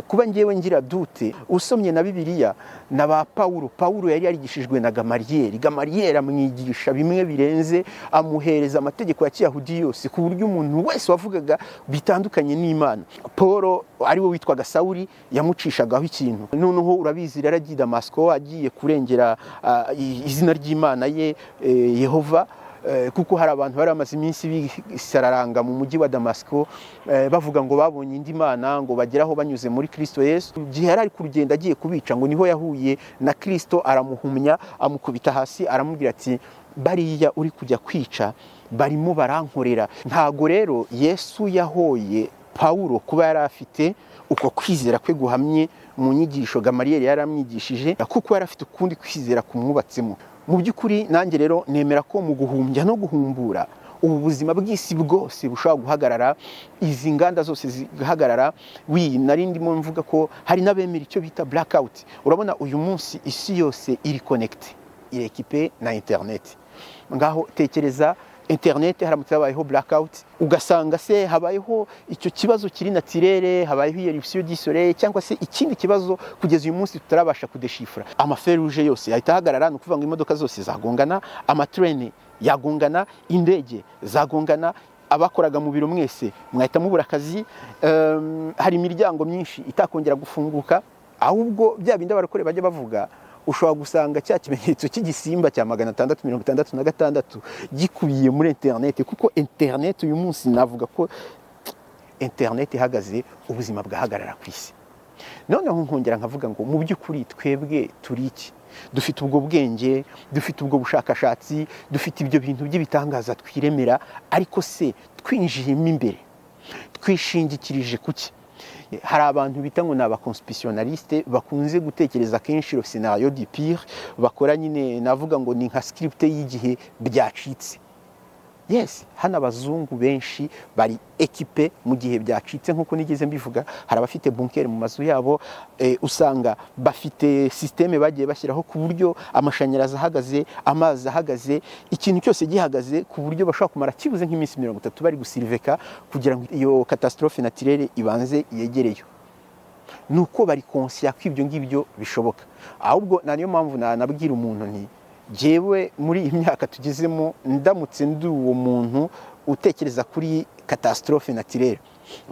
kuba ngewe ngira dute usomye na Bibiliya na ba Paulo yari yarigishijwe na Gamaliyeli amwigisha bimwe birenze, amuhereza amategeko ya Kiyahudi yose ku buryo umuntu wese wavugaga bitandukanye n'Imana. Paul ari we witwaga Sawuli yamucishagaho ikintu. Noneho urabizi rero agiye Damasiko agiye kurengera izina ry'Imana ye Yehova, kuko hari abantu bari bamaze iminsi bisararanga mu mujyi wa Damasiko bavuga ngo babonye indi mana, ngo bageraho banyuze muri Kristo Yesu. Igihe yari ari ku rugendo agiye kubica, ngo niho yahuye na Kristo, aramuhumya amukubita hasi, aramubwira ati bariya uri kujya kwica barimo barankorera. Ntago rero Yesu yahoye Paulo kuba yari afite uko kwizera kwe guhamye mu nyigisho Gamaliyeli yaramwigishije, kuko yari afite ukundi kwizera kumwubatsemo. Mu by'ukuri nanjye rero nemera ko mu guhumbya no guhumbura ubu buzima bw'isi bwose bushobora guhagarara, izi nganda zose zigahagarara. Nari ndimo mvuga ko hari n'abemera icyo bita blackout. Urabona uyu munsi isi yose iri connect, iri equipe na internet. Ngaho tekereza internet haramutse habayeho blackout, ugasanga se habayeho icyo kibazo kiri naturere, habayeho eruption du soleil cyangwa se ikindi kibazo kugeza uyu munsi tutarabasha kudeshifra, amaferuje yose yahita hagarara. No kuvuga ngo imodoka zose zagongana, amatrene yagongana, indege zagongana, abakoraga mu biro mwese mwahita mubura akazi, hari imiryango myinshi itakongera gufunguka. Ahubwo bya bindi abarokore bajya bavuga, ushobora gusanga cya kimenyetso cy'igisimba cya 666 gikubiye muri internet, kuko internet uyu munsi navuga ko internet ihagaze ubuzima bwahagarara ku isi. Noneho nkongera nkavuga ngo mu by'ukuri twebwe turi iki? Dufite ubwo bwenge, dufite ubwo bushakashatsi, dufite ibyo bintu by'ibitangaza twiremera, ariko se twinjiyemo imbere twishingikirije kuki? Hari abantu bita ngo naba conspirationaliste bakunze gutekereza kenshi le scénario du pire, bakora nyine navuga ngo ni nka script y'igihe byacitse. Yes, hana abazungu benshi bari equipe mu gihe byacitse, nkuko nigeze mbivuga. Hari abafite bunker mu mazu yabo, usanga bafite systeme bagiye bashyiraho ku buryo amashanyarazi ahagaze, amazi ahagaze, ikintu cyose gihagaze, ku buryo bashobora kumara kibuze nk'iminsi 30 bari gusirveka kugira ngo iyo catastrophe naturelle ibanze yegereyo. Nuko bari conscient ko ibyo ngibyo bishoboka. Ahubwo naniyo mpamvu nabwira umuntu nti jewe muri iyi myaka tugezemo, ndamutse ndi uwo muntu utekereza kuri catastrophe naturelle,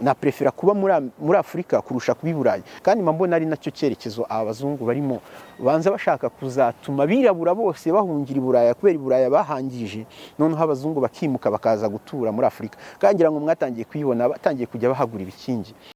na prefera kuba muri Afrika kurusha kuba i Burayi. Kandi mbona ari nacyo cyerekezo abazungu barimo, banza bashaka kuzatuma birabura bose bahungira i Burayi, kubera i Burayi bahangije, noneho abazungu bakimuka bakaza gutura muri Afrika. Kangira ngo mwatangiye kuyibona batangiye kujya bahagura ibikingi.